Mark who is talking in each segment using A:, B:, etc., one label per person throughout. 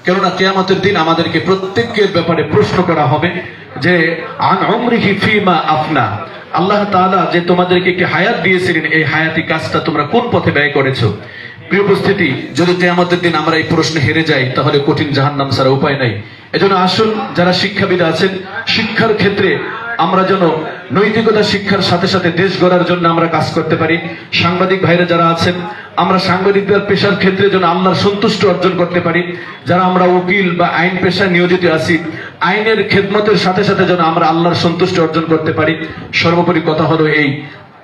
A: কেননা কিয়ামতের দিন আমাদেরকে প্রত্যেকের ব্যাপারে প্রশ্ন করা হবে যে আন উমরিহি ফিমা আফনা, আল্লাহ তাআলা যে তোমাদেরকে একটি হায়াত দিয়েছিলেন, এই হায়াতি কাজটা তোমরা কোন পথে ব্যয় করেছো। প্রিয় উপস্থিতি, যদি কিয়ামতের দিন আমরা এই প্রশ্নে হেরে যাই তাহলে কঠিন জাহান্নাম ছাড়া উপায় নাই। এজন্য আসুন, যারা শিক্ষাবিদ আছেন, শিক্ষার ক্ষেত্রে আমরা যেন নৈতিকতা শিক্ষার সাথে সাথে দেশ গড়ার জন্য আমরা কাজ করতে পারি। সাংবাদিক ভাইরা যারা আছেন, আমরা সাংবাদিকদের পেশার ক্ষেত্রে যেন আল্লাহর সন্তুষ্টি অর্জন করতে পারি। যারা আমরা উকিল বা আইন পেশায় নিয়োজিত আছি, আইনের খেদমতের সাথে সাথে যেন আমরা আল্লাহর সন্তুষ্টি অর্জন করতে পারি। সর্বোপরি কথা হলো এই,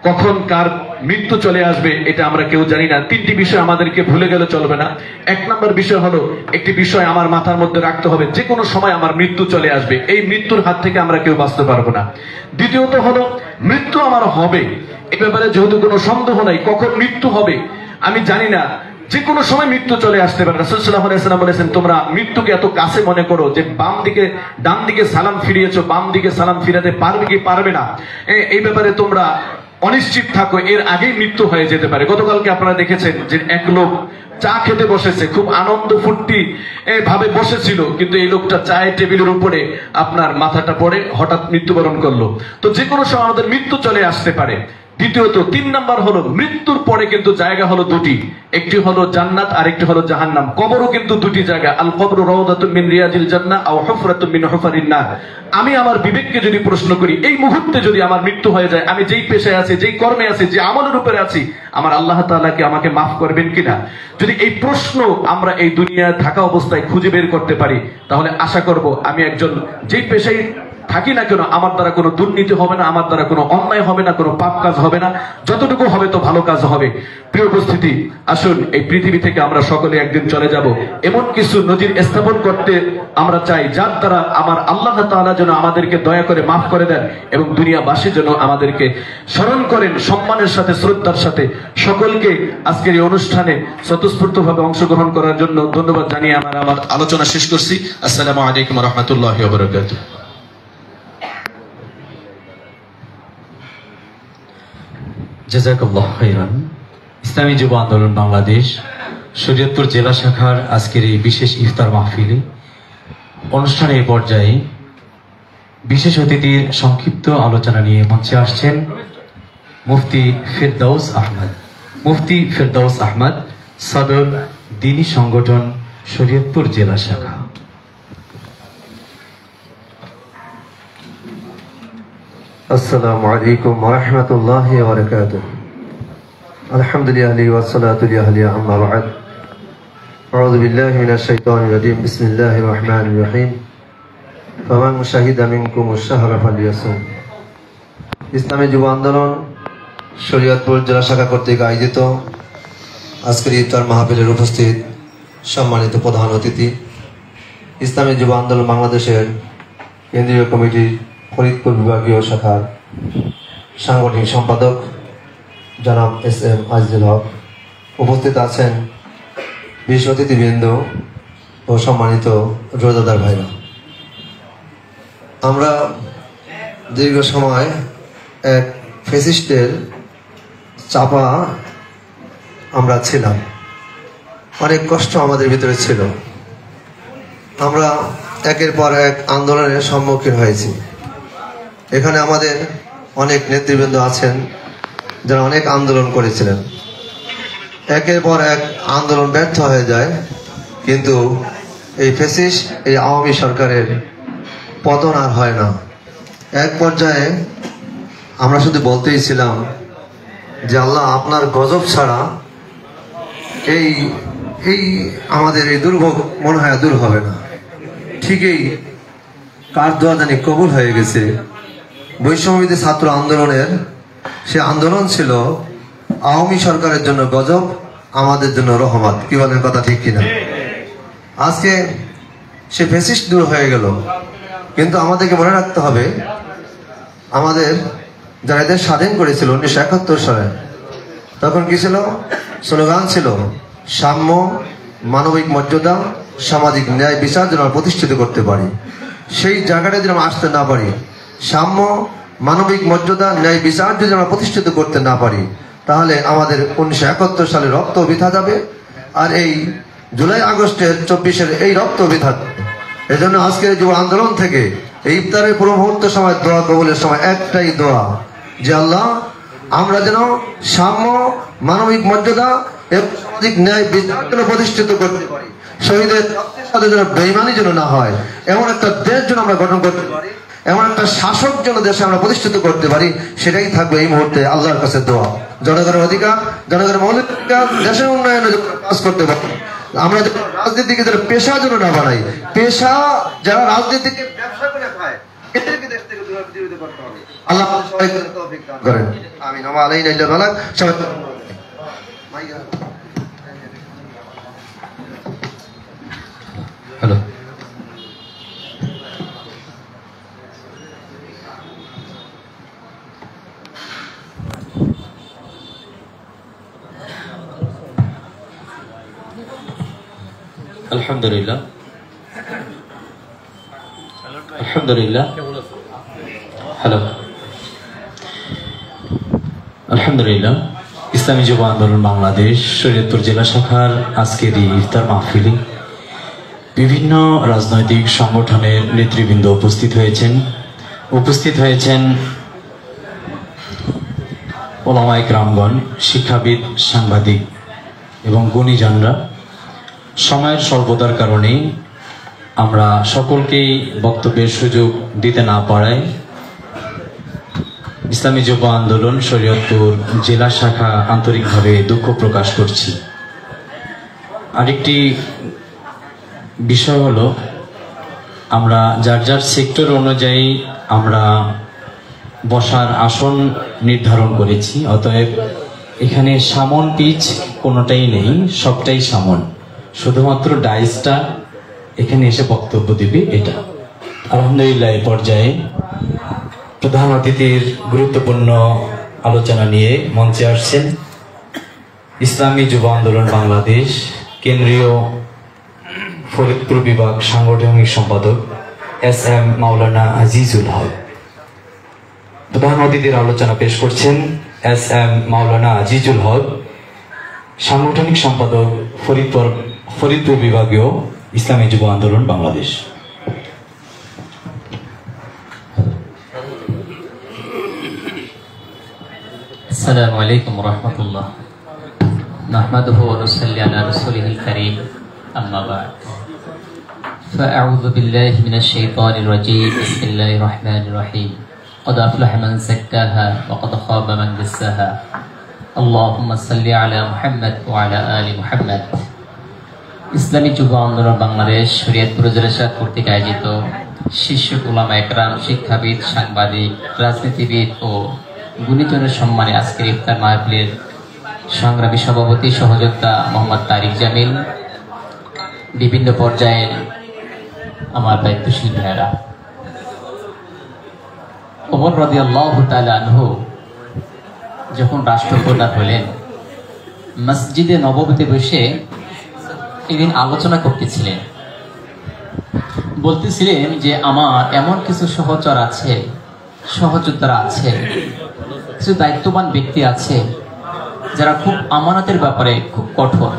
A: কখন কার মৃত্যু চলে আসবে এটা আমরা কেউ জানি না। তিনটি বিষয় আমাদেরকে ভুলে গেলে চলবে না। এক নম্বর বিষয় হলো, একটি বিষয় আমার মাথার মধ্যে রাখতে হবে, যে কোনো সময় আমার মৃত্যু চলে আসবে, এই মৃত্যুর হাত থেকে আমরা কেউ বাঁচতে পারবো না। দ্বিতীয়ত হলো, মৃত্যু আমার হবে, এই ব্যাপারে যেহেতু কোনো সন্দেহ নাই, কখন মৃত্যু হবে আমি জানি না, যে কোনো সময় মৃত্যু চলে আসতে পারে। রাসূল সাল্লাল্লাহু আলাইহি ওয়াসাল্লাম বলেছেন, তোমরা মৃত্যুকে এত কাছে মনে করো যে বাম দিকে ডান দিকে সালাম ফিরিয়েছো, বাম দিকে সালাম ফিরাতে পারবে কি পারবে না, এই ব্যাপারে তোমরা অনিশ্চিত থাকো, এর আগেই মৃত্যু হয়ে যেতে পারে। গতকালকে আপনারা দেখেছেন যে এক লোক চা খেতে বসেছে, খুব আনন্দ ফুর্তি ভাবে বসেছিল, কিন্তু এই লোকটা চায়ের টেবিলের উপরে আপনার মাথাটা পড়ে হঠাৎ মৃত্যুবরণ করলো। তো যে কোনো সময় আমাদের মৃত্যু চলে আসতে পারে। দ্বিতীয়ত, 3 নাম্বার হলো, মৃত্যুর পরে কিন্তু জায়গা হলো দুটি, একটি হলো জান্নাত আর একটি হলো জাহান্নাম। কবরও কিন্তু দুটি জায়গা, আল কবরু রাউদাতুম মিন রিয়াজিল জান্নাহ আও হুফরাতুম মিন হুফারিন নার। আমি আমার বিবেককে যদি প্রশ্ন করি, এই মুহূর্তে যদি আমার মৃত্যু হয়ে যায়, আমি যেই পেশায় আছি, যেই কর্মে আছি, যে আমলের উপরে আছি, আমার আল্লাহ তাআলা কি আমাকে মাফ করবেন কিনা? যদি এই প্রশ্ন আমরা এই দুনিয়ায় থাকা অবস্থায় খুঁজে বের করতে পারি, তাহলে আশা করব আমি একজন যেই পেশায় থাকি না কেন, আমার দ্বারা কোনো দুর্নীতি হবে না, আমার দ্বারা কোনো অন্যায় হবে না, কোনো পাপ কাজ হবে না, যতটুকু হবে তো ভালো কাজ হবে। প্রিয় উপস্থিতি, আসুন, এই পৃথিবী থেকে আমরা সকলে একদিন চলে যাব। এমন কিছু নজির স্থাপন করতে আমরা চাই, যার দ্বারা আমার আল্লাহ তাআলা যেন আমাদেরকে দয়া করে মাফ করে দেন এবং দুনিয়াবাসী যেন আমাদেরকে স্মরণ করেন সম্মানের সাথে, শ্রদ্ধার সাথে। সকলকে আজকের এই অনুষ্ঠানে স্বতঃস্ফূর্তভাবে অংশগ্রহণ করার জন্য ধন্যবাদ জানিয়ে আমার আলোচনা শেষ করছি। আসসালামু আলাইকুম ওয়া রাহমাতুল্লাহি ওয়া বারাকাতুহু।
B: জাযাকাল্লাহু খাইরান। ইসলামী যুব আন্দোলন বাংলাদেশ শরীয়তপুর জেলা শাখার আজকের এই বিশেষ ইফতার মাহফিলে অনুষ্ঠানের পর্যায়ে বিশেষ অতিথির সংক্ষিপ্ত আলোচনা নিয়ে মঞ্চে আসছেন মুফতি ফেরদাউস আহমদ। মুফতি ফেরদাউস আহমদ, সদর দ্বীনী সংগঠন শরীয়তপুর জেলা শাখা।
C: السلام عليكم ورحمة الله وبركاته. الحمد لله والصلاة لله أما بعد. أعوذ بالله من الشيطان الرجيم. بسم الله الرحمن الرحيم. فمن شهد منكم الشهر فليصم. ইসলামী যুব আন্দোলন শরীয়তপুর জেলা শাখা কর্তৃক আয়োজিত আজকের ইফতার মাহফিলের উপস্থিত সম্মানিত প্রধান অতিথি, ইসলামী যুব আন্দোলন বাংলাদেশের কেন্দ্রীয় কমিটির ফরিদপুর বিভাগীয় শাখার সাংগঠনিক সম্পাদক জনাব এস.এম. আজিজুল হক, উপস্থিত আছেন বিশেষ অতিথিবৃন্দ ও সম্মানিত রোজাদার ভাইরা। আমরা দীর্ঘ সময় এক ফ্যাসিস্টের চাপা আমরা ছিলাম, অনেক কষ্ট আমাদের ভিতরে ছিল। আমরা একের পর এক আন্দোলনের সম্মুখীন হয়েছি। এখানে আমাদের অনেক নেতৃবৃন্দ আছেন যারা অনেক আন্দোলন করেছিলেন। একের পর এক আন্দোলন ব্যর্থ হয়ে যায়, কিন্তু এই ফ্যাসিস্ট, এই আওয়ামী সরকারের পতন আর হয় না। এক পর্যায়ে আমরা শুধু বলতেই ছিলাম যে আল্লাহ, আপনার গজব ছাড়া এই আমাদের এই দুর্ভোগ মনে হয় দূর হবে না। ঠিকই কার দোয়া জানি কবুল হয়ে গেছে। বৈষম্যবিরোধী ছাত্র আন্দোলনের সে আন্দোলন ছিল আওয়ামী সরকারের জন্য গজব, আমাদের জন্য রহমত। কি বলেন, কথা ঠিক কিনা? আজকে সে ফ্যাসিস্ট দূর হয়ে গেল, কিন্তু আমাদেরকে মনে রাখতে হবে, আমাদের যারা এদের স্বাধীন করেছিল 1971 সালে, তখন কি ছিল? স্লোগান ছিল সাম্য, মানবিক মর্যাদা, সামাজিক ন্যায় বিচার যেন প্রতিষ্ঠিত করতে পারি। সেই জায়গাটা যদি আমরা আসতে না পারি, সাম্য, মানবিক মর্যাদা, ন্যায় বিচার যদি আমরা প্রতিষ্ঠিত করতে না পারি, তাহলে আমাদের 1971 সালে রক্ত বৃথা যাবে। আর এই জুলাই আগস্টের 24-এর এই রক্ত বিধাত। এজন্য আজকের যুব আন্দোলন থেকে এই ইফতারের পুরো মুহূর্ত সময় দোয়া কবুলের সময় একটাই দোয়া, যে আল্লাহ আমরা যেন সাম্য, মানবিক মর্যাদা এবং সামাজিক ন্যায় বিচার যেন প্রতিষ্ঠিত করতে পারি, শহীদের রক্তের সাথে যেন বেইমানি যেন না হয়, এমন একটা দেশ যেন আমরা গঠন করতে পারি, এমন একটা শাসক যেন দেশে আমরা প্রতিষ্ঠিত করতে পারি, সেটাই থাকবে এই মুহূর্তে আল্লাহর কাছে দোয়া। জনগণের অধিকার, জনগণের মৌলিক অধিকার, দেশের উন্নয়নে কাজ করতে পারি। আমরা রাজনীতিকে যারা পেশা যেন না বানাই, পেশা যারা রাজনীতিকে ব্যবসা করে খায় এদেরকে দেশ থেকে দূরীভূত করতে হবে। আল্লাহ সবাইকে তৌফিক দান করেন, আমিন। ওয়া আলাইনা ইল্লা বালাগ। সবাই
B: হ্যালো, আলহামদুলিল্লাহ, আলহামদুলিল্লাহ, হ্যালো, আলহামদুলিল্লাহ। ইসলামী যুব আন্দোলন বাংলাদেশ শরীয়তপুর জেলা শাখার আজকের এই ইফতার মাহফিলে বিভিন্ন রাজনৈতিক সংগঠনের নেতৃবৃন্দ উপস্থিত হয়েছেন ওলামায়ে কেরামগণ, শিক্ষাবিদ, সাংবাদিক এবং গুণীজনরা। সময়ের স্বল্পতার কারণে আমরা সকলকেই বক্তব্যের সুযোগ দিতে না পারায় ইসলামী যুব আন্দোলন শরীয়তপুর জেলা শাখা আন্তরিকভাবে দুঃখ প্রকাশ করছি। আরেকটি বিষয় হলো, আমরা যার যার সেক্টর অনুযায়ী আমরা বসার আসন নির্ধারণ করেছি, অতএব এখানে সামন পিচ কোনোটাই নেই, সবটাই সামন, শুধুমাত্র ডাইসটা এখানে এসে বক্তব্য দিবে এটা। আলহামদুলিল্লাহ, এই পর্যায়ে প্রধান অতিথির গুরুত্বপূর্ণ আলোচনা নিয়ে মঞ্চে আসছেন ইসলামী যুব আন্দোলন বাংলাদেশ কেন্দ্রীয় ফরিদপুর বিভাগ সাংগঠনিক সম্পাদক SM মাওলানা আজিজুল হক। প্রধান অতিথির আলোচনা পেশ করছেন SM মাওলানা আজিজুল হক, সাংগঠনিক সম্পাদক ফরিদপুর বিভাগীয় ইসলামী যুব আন্দোলন বাংলাদেশ।
D: السلام عليكم ورحمة الله نحمده ونصلي على رسوله الكريم أما بعد فأعوذ بالله من الشيطان الرجيم بسم الله الرحمن الرحيم قد أفلح من زكاها وقد خاب من دساها اللهم صل على محمد وعلى آل محمد। ইসলামী যুব আন্দোলন বাংলাদেশ শরীয়তপুর জেলা শাখা কর্তৃক আয়োজিত শীর্ষ উলামায়ে কেরাম, শিক্ষাবিদ, সাংবাদিক, রাজনীতিবিদ ও গুণীজনের সম্মানে আজকের ইফতার মাহফিলের সংগ্রামী সভাপতি সহযোদ্ধা মোহাম্মদ তারিক জামিল, বিভিন্ন পর্যায়ের আমার দায়িত্বশীল ভাইয়েরা, ওমর রাদিয়াল্লাহু তাআলা আনহু যখন রাষ্ট্রপ্রধান হলেন, মসজিদে নববীতে বসে এদিন আলোচনা করতেছিলেন, বলতেছিলেন যে আমার এমন কিছু সহচর আছে, সহযোদ্ধারা আছে, কিছু দায়িত্ববান ব্যক্তি আছে যারা খুব আমানতের ব্যাপারে খুব কঠোর।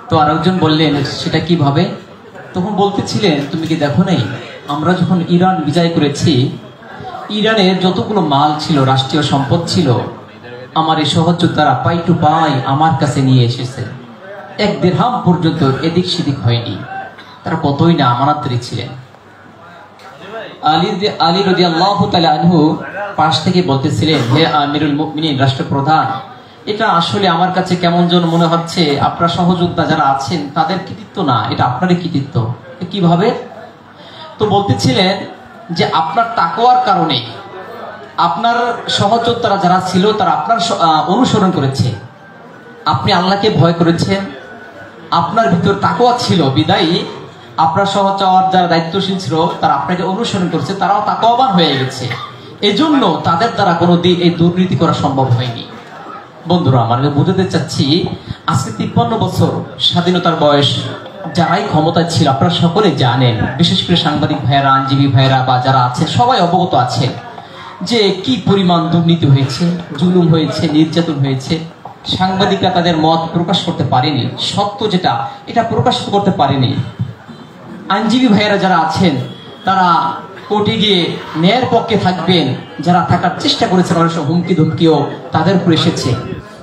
D: তো আরেকজন বললেন সেটা কিভাবে? তখন বলতেছিলেন, তুমি কি দেখো নাই আমরা যখন ইরান বিজয় করেছি, ইরানের যতগুলো মাল ছিল, রাষ্ট্রীয় সম্পদ ছিল, আমার এই সহযোদ্ধারা পাই টু পাই আমার কাছে নিয়ে এসেছে, এক দিরহাম পর্যন্ত এদিক সেদিক হয়নি। তারা কতই না আমানতদারি ছিলেন। আলী রাদিয়াল্লাহু তাআলা আনহু পাশ থেকে বলতেছিলেন, হে আমিরুল মুমিনিন, রাষ্ট্রপ্রধান, এটা আসলে আমার কাছে কেমন যেন মনে হচ্ছে আপনার সহযোদ্ধা যারা আছেন তাদের কৃতিত্ব না, এটা আপনারই কৃতিত্ব। কিভাবে? তো বলতেছিলেন যে আপনার তাকওয়ার কারণে আপনার সহযোদ্ধারা যারা ছিল তারা আপনার অনুসরণ করেছে, আপনি আল্লাহকে ভয় করেছেন, আপনার ভিতর তাকওয়া ছিল, বিদায়ী আপনার সহচর যারা দায়িত্বশীল ছিল তারা আপনাকে অনুসরণ করেছে, তারাও তাকওয়াবান হয়ে গেছে। এজন্য তাদের দ্বারা কোনোদিন এই দুর্নীতি করা সম্ভব হয়নি। বন্ধুরা, আমরা বুঝাতে চাচ্ছি, আজকে 53 বছর স্বাধীনতার বয়স, যারাই ক্ষমতায় ছিল আপনারা সকলে জানেন, বিশেষ করে সাংবাদিক ভাইয়েরা, আইনজীবী ভাইয়েরা বা যারা আছেন সবাই অবগত আছেন যে কি পরিমাণ দুর্নীতি হয়েছে, জুলুম হয়েছে, নির্যাতন হয়েছে। সাংবাদিকরা তাদের মত প্রকাশ করতে পারেনি, সত্য যেটা এটা প্রকাশ করতে পারেনি। আইনজীবী ভাইয়েরা যারা আছেন তারা কোর্টে গিয়ে ন্যায়ের পক্ষে থাকবেন, যারা থাকার চেষ্টা করেছেন অনেক সময় হুমকি ধমকিও তাদের উপর এসেছে।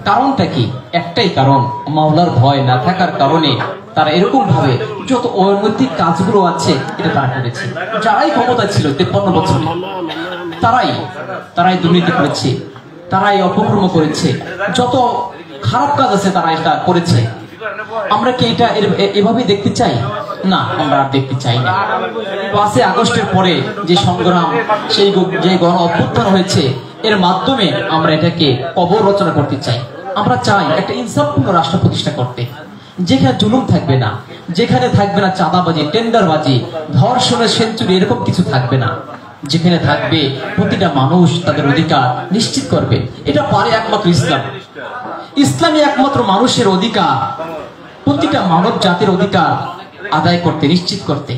D: কারণটা কি? একটাই কারণ, মাওলার ভয় না থাকার কারণে তারা এরকম ভাবে যত অনৈতিক কাজগুলো আছে এটা তারা করেছে। যারাই ক্ষমতা ছিল 53 বছরে তারাই দুর্নীতি করেছে, তারাই অপকর্ম করেছে, যত খারাপ কাজ আছে তারা এটা করেছে। আমরা কি এটা এভাবেই দেখতে চাই? না, আমরা আর দেখতে চাই না। 5 আগস্টের পরে যে সংগ্রাম, সেই যে গণ অভ্যুত্থান হয়েছে, এর মাধ্যমে আমরা এটাকে কবর রচনা করতে চাই। আমরা চাই একটা ইনসাফপূর্ণ রাষ্ট্র প্রতিষ্ঠা করতে, যেখানে জুলুম থাকবে না, যেখানে থাকবে না চাঁদাবাজি, টেন্ডারবাজি, ধর্ষণের সেঞ্চুরি, এরকম কিছু থাকবে না, যেখানে থাকবে প্রতিটা মানুষ তাদের অধিকার নিশ্চিত করবে। এটা পারে একমাত্র ইসলাম। ইসলামই একমাত্র মানুষের অধিকার, প্রতিটা মানব জাতির অধিকার আদায় করতে, নিশ্চিত করতে।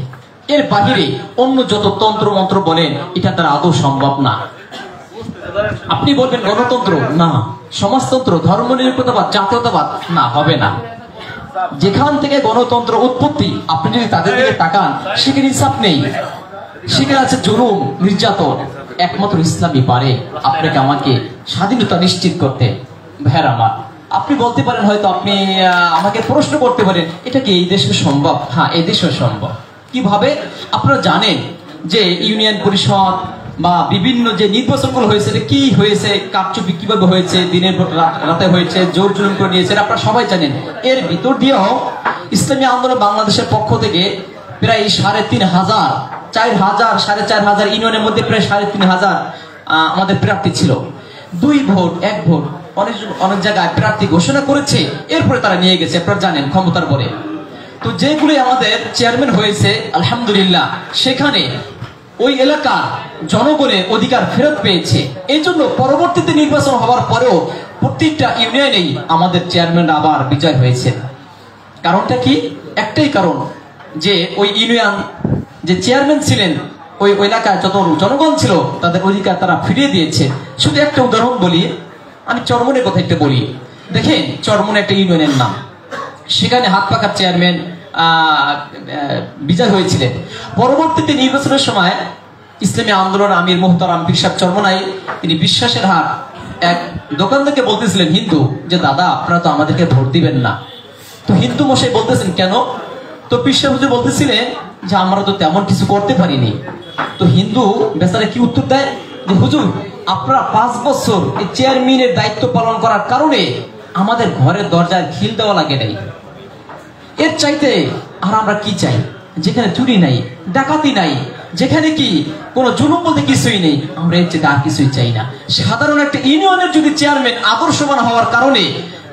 D: এর বাহিরে অন্য যত তন্ত্র মন্ত্র বলেন, এটা তার আদৌ সম্ভব না। আপনি বলবেন গণতন্ত্র, না। সমাজতন্ত্র, ধর্মনিরপেক্ষতাবাদ, জাতীয়তাবাদ, না, হবে না। যেখান থেকে গণতন্ত্র উৎপত্তি, আপনি যদি তাদের দিকে তাকান, সেখানে ইনসাফ নেই, সেখানে আছে জুলুম, নির্যাতন। একমাত্র ইসলামই পারে আপনাকে আমাকে স্বাধীনতা নিশ্চিত করতে। ভাইয়ের আমার, আপনি বলতে পারেন, হয়তো আপনি আমাকে প্রশ্ন করতে পারেন, এটা কি এই দেশে সম্ভব? হ্যাঁ, এই দেশে সম্ভব। কিভাবে? আপনারা জানেন যে ইউনিয়ন পরিষদ বা বিভিন্ন যে নির্বাচনগুলো হয়েছে, কি হয়েছে, কারচুপি কিভাবে হয়েছে, দিনের পর রাতে হয়েছে, জোর জুলুম করে নিয়েছে, আপনারা সবাই জানেন। এর ভিতর দিয়েও ইসলামী আন্দোলন বাংলাদেশের পক্ষ থেকে প্রায় 3,500, 4,000, 4,500 ইউনিয়নের মধ্যে প্রায় 3,500 আমাদের প্রার্থী ছিল। 2 ভোট 1 ভোট অনেক জায়গায় প্রার্থী ঘোষণা করেছে, এরপরে তারা নিয়ে গেছে, আপনারা জানেন, ক্ষমতার বলে। তো যেগুলি আমাদের চেয়ারম্যান হয়েছে, আলহামদুলিল্লাহ, সেখানে ওই এলাকা জনগণের অধিকার ফেরত পেয়েছে। এই জন্য পরবর্তীতে নির্বাচন হওয়ার পরেও প্রত্যেকটা ইউনিয়নেই আমাদের চেয়ারম্যান আবার বিজয় হয়েছে। কারণটা কি? একটাই কারণ, যে ওই ইউনিয়ন যে চেয়ারম্যান ছিলেন, ওই এলাকায় যত জনগণ ছিল তাদের অধিকার তারা ফিরিয়ে দিয়েছে। শুধু একটা উদাহরণ বলি, আমি চরমনের কথা একটা বলি। দেখেন, চরমন একটা ইউনিয়নের নাম, সেখানে হাত পাকার চেয়ারম্যান বিজয় হয়েছিলেন। পরবর্তীতে নির্বাচনের সময় ইসলামী আন্দোলন আমির মোহতারাম পীর সাহেব চরমনাই, তিনি বিশ্বাসের হাট এক দোকানদারকে বলতেছিলেন, হিন্দু, যে দাদা আপনারা তো আমাদেরকে ভোট দিবেন না। তো হিন্দু মশাই বলতেছেন, কেন? তো পীর সাহেব হুজুর বলতেছিলেন যে আমরা তো তেমন কিছু করতে পারিনি। তো হিন্দু বেচারা কি উত্তর দেয়, যে হুজুর, আপনারা 5 বছর এই চেয়ারম্যানের দায়িত্ব পালন করার কারণে আমাদের ঘরের দরজায় খিল দেওয়া লাগে নাই। এর চাইতে আর আমরা কি চাই? যেখানে চুরি নাই, ডাকাতি নাই, যেখানে কি কোনো জুলুম বলতে কিছুই নেই, আমরা এর চেয়ে আর কিছুই চাই না। সাধারণ একটা ইউনিয়নের যদি চেয়ারম্যান আদর্শবান হওয়ার কারণে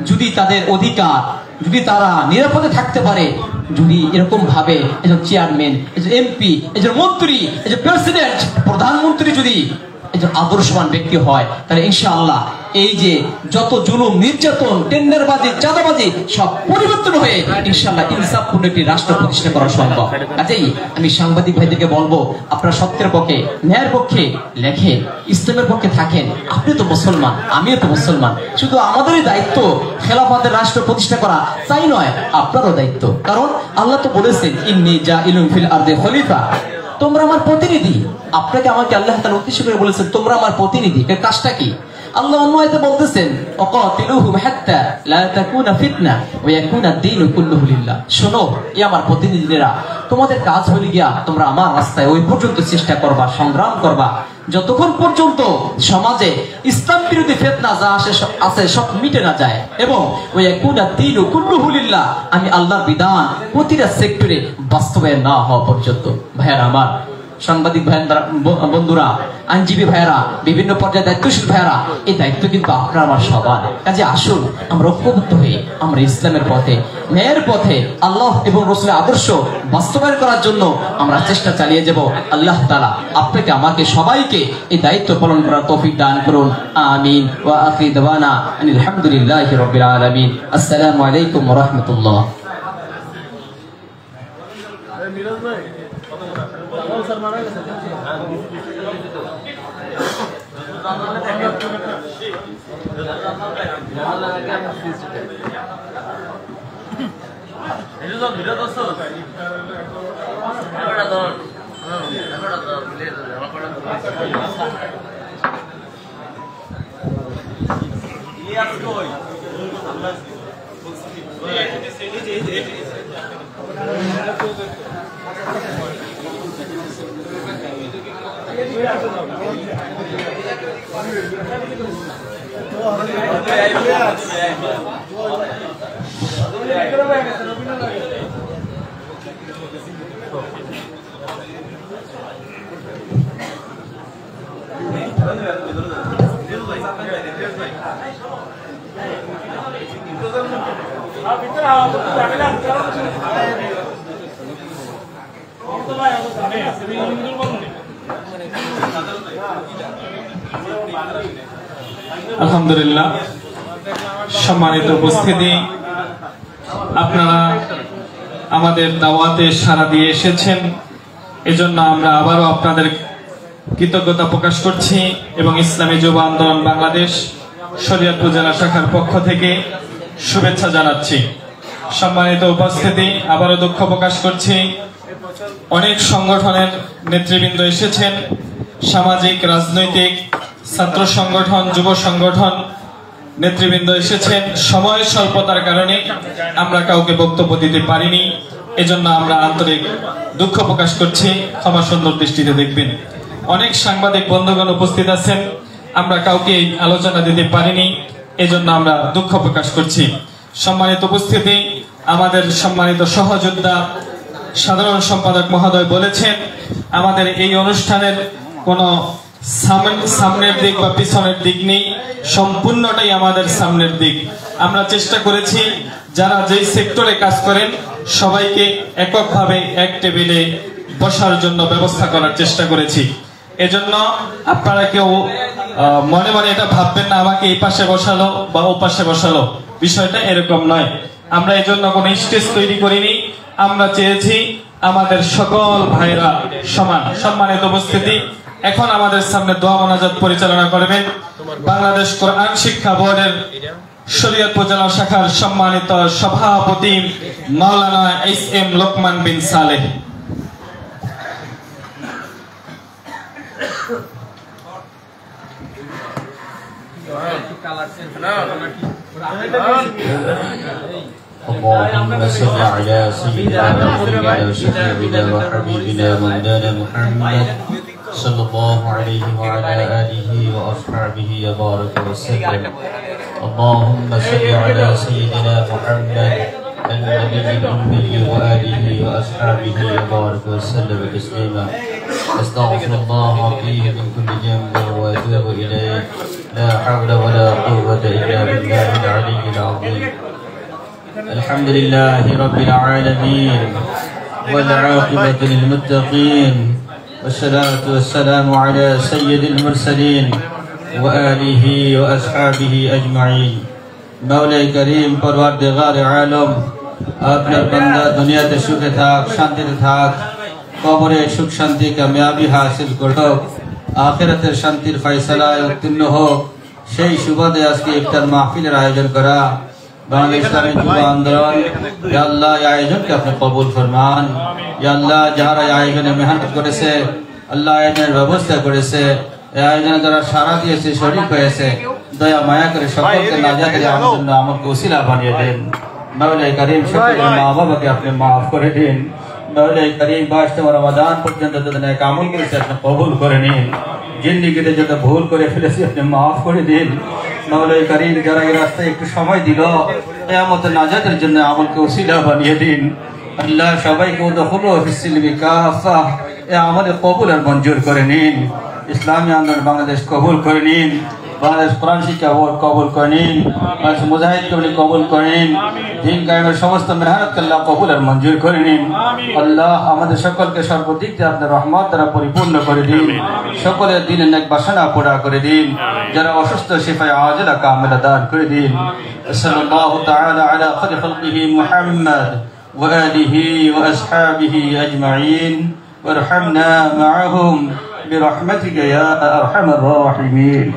D: যদি তাদের অধিকার, যদি তারা নিরাপদে থাকতে পারে, যদি এরকম ভাবে একজন চেয়ারম্যান, একজন এমপি, একজন মন্ত্রী, একজন প্রেসিডেন্ট, প্রধানমন্ত্রী যদি একজন আদর্শবান ব্যক্তি হয়, তাহলে ইনশাআল্লাহ এই যে যত জুলুম, নির্যাতন, টেন্ডারবাজি, চাঁদাবাজি সব পরিবর্তন হয়ে ইনশাআল্লাহ ইনসাফপূর্ণ একটি রাষ্ট্র প্রতিষ্ঠা করা সম্ভব। কাজেই আমি সাংবাদিক ভাইদেরকে বলবো, আপনারা সত্যের পক্ষে, ন্যায়ের পক্ষে লেখেন, ইসলামের পক্ষে থাকেন। আপনি তো মুসলমান, আমিও তো মুসলমান। শুধু আমাদেরই দায়িত্ব খেলাফতের রাষ্ট্র প্রতিষ্ঠা করা, তাই নয়, আপনারও দায়িত্ব। কারণ আল্লাহ তো বলেছেন, ইন্নী জাইলুন ফিল আরদি খলিফা, তোমরা আমার প্রতিনিধি। আপনাকে আমাকে আল্লাহ তাআলা উদ্দেশ্য করে বলেছেন, তোমরা আমার প্রতিনিধি। এর কাজটা কি? আল্লাহ অন্য আয়াতে বলতেছেন, ওয়াকাতিলুহুম হাত্তা লা তাকুনা ফিতনা ওয়া ইয়াকুনা আদ-দীনু কুল্লুহু লিল্লাহ। শোনো, এই আমার প্রতিনিধিরা, তোমাদের কাজ হলো গিয়া তোমরা আমার রাস্তায় ওই পর্যন্ত চেষ্টা করবা, সংগ্রাম করবা, যতক্ষণ পর্যন্ত সমাজে ইসলাম বিরোধী ফিতনা যা আছে সব মিটে না যায়, এবং ওয়া ইয়াকুনা আদ-দীনু কুল্লুহু লিল্লাহ, আমি আল্লাহর বিধান প্রতিটা সেক্টরে বাস্তবায়ন না হওয়া পর্যন্ত। ভাইয়ারা আমার, সাংবাদিক ভাইয়েরা, বন্ধুরা, আইনজীবী ভাইয়েরা, বিভিন্ন পর্যায়ে দায়িত্বশীল ভাইয়েরা, এই দায়িত্ব কিন্তু আপনার আমার সবার। কাজে আসুন আমরা ঐক্যবদ্ধ হয়ে আমরা ইসলামের পথে, ন্যায়ের পথে, আল্লাহ এবং রাসূলের আদর্শ বাস্তবায়ন করার জন্য আমরা চেষ্টা চালিয়ে যাব। আল্লাহ তাআলা আপনাকে, আমাকে, সবাইকে এই দায়িত্ব পালন করার তৌফিক দান করুন। আমিন। ওয়া আখিরু দাওয়ানা আনিল হামদুলিল্লাহি রাব্বিল আলামিন। আসসালামু আলাইকুম ওয়া রাহমাতুল্লাহ।
E: স্যার মারা গেছে। আলহামদুলিল্লাহ, সম্মানিত উপস্থিতি, আপনারা আমাদের দাওয়াতে সাড়া দিয়ে এসেছেন, এজন্য আমরা আবারও আপনাদের কৃতজ্ঞতা প্রকাশ করছি এবং ইসলামী যুব আন্দোলন বাংলাদেশ শরীয়তপুর জেলা শাখার পক্ষ থেকে শুভেচ্ছা জানাচ্ছি। সম্মানিত উপস্থিতি, আবারও দুঃখ প্রকাশ করছি, অনেক সংগঠনের নেতৃবৃন্দ এসেছেন, সামাজিক, রাজনৈতিক, ছাত্র সংগঠন, যুব সংগঠন নেতৃবৃন্দ এসেছেন। সময় স্বল্পতার কারণে আমরা কাউকে বক্তব্য দিতে পারিনি, এজন্য আমরা আন্তরিক দুঃখ প্রকাশ করছি, ক্ষমা সুন্দর দৃষ্টিতে দেখবেন। অনেক সাংবাদিক বন্ধুগণ উপস্থিত আছেন, আমরা কাউকে আলোচনা দিতে পারিনি, এজন্য আমরা দুঃখ প্রকাশ করছি। সম্মানিত উপস্থিতি, আমাদের সম্মানিত সহযোদ্ধা সাধারণ সম্পাদক মহোদয় বলেছেন, আমাদের এই অনুষ্ঠানের কোনো সামনের দিক বা পিছনের দিক নেই, সম্পূর্ণটাই আমাদের সামনের দিক। আমরা চেষ্টা করেছি যারা যেই সেক্টরে কাজ করেন সবাইকে এককভাবে এক টেবিলে বসার জন্য ব্যবস্থা করার চেষ্টা করেছি। এজন্য আপনারা কেউ মনে মনে এটা ভাববেন না আমাকে এই পাশে বসালো বা ও পাশে বসালো, বিষয়টা এরকম নয়। আমরা এজন্য কোনো স্টেজ তৈরি করিনি, আমরা চেয়েছি আমাদের সকল ভাইরা সমান। সম্মানিত উপস্থিতি, এখন আমাদের সামনে দোয়া মোনাজাত পরিচালনা করবেন বাংলাদেশ কোরআন শিক্ষা বোর্ডের শরীয়তপুর জেলা শাখার সম্মানিত সভাপতি মাওলানা এস.এম. লোকমান বিন সালেহ।
F: اللهم صل على سيدنا محمد وشفيعنا وحبيبنا مولانا محمد صلى الله عليه وعلى آله وأصحابه وبارك وسلم. اللهم صل على سيدنا محمد النبي الأمي وآله وأصحابه وبارك وسلم تسليما. أستغفر الله فيه من كل ذنب وأتوب إليه، لا حول ولا قوة إلا بالله العلي العظيم. الحمد لله رب العالمين والعاقبة للمتقين، والصلاة والسلام على سيد المرسلين وآله وأصحابه أجمعين. مولا كريم परवरदिगार आलम, আপনার বান্দা দুনিয়াতে সুখে থাক, শান্তিতে থাক, কবরে সুখ শান্তি কামিয়াবি হাসিল করুক, আখিরাতের শান্তির ফয়সালায় উত্তীর্ণ হোক, সেই সুবাদে আজকে ইফতার মাহফিলের আয়োজন করা বাংলাদেশ ইসলামী যুব আন্দোলন। ইয়া আল্লাহ, এই আয়োজনকে আপনি কবুল ফরমান। ইয়া আল্লাহ, যারা এই আয়োজনে মেহনত করেছে, আল্লাহ আয়োজনের ব্যবস্থা করেছে, এই আয়োজনে যারা সারা দিয়েছে, শরীক হয়েছে, দয়া মায়া করে সকলকে নাজাতের জন্য আমাকে ওসিলা বানিয়ে দেন। মাওলা করিম, সকলের মা বাবাকে আপনি মাফ করে দিন। মাওলা করিম, 22 রমাদান পর্যন্ত যাদের নেক আমল করেছে আপনি কবুল করে নিন। জিন্দেগিতে যত ভুল করে ফেলেছি আপনি মাফ করে দিন। মাওলা করিম, যারা এই রাস্তায় একটু সময় দিল, কিয়ামতের নাজাতের জন্য আমলকে ওসিলা বানিয়ে দিন। আল্লাহ, সবাইকে উদখুলু ফিস-সিলমি কাফা, এই আমলে কবুল আর মঞ্জুর করে নিন। ইসলামী আন্দোলন বাংলাদেশ কবুল করে নিন, বাংলাদেশ কোরআন শিক্ষা বোর্ড কবুল করে নিন, বাংলাদেশ মুজাহিদ কমিটি কবুল করে নিন, দিন কায়েমের সমস্ত মেহনতকে আল্লাহ কবুল আর মঞ্জুর করে নিন। আল্লাহ, আমাদের সকলকে সর্বদিক দিয়ে আপনার রহমত দ্বারা পরিপূর্ণ করে দিন, সকলের দিনের নেক বাসনা পুরা করে দিন, যারা অসুস্থ শিফায়ে আজিলা কামিলা দান করে দিন। সাল্লাল্লাহু তাআলা আলা খায়রি খালকিহি মুহাম্মদ ওয়া আলিহি ওয়া আসহাবিহি আজমাইন ওয়ারহামনা মাআহুম
G: برحمتك يا أرحم الراحمين.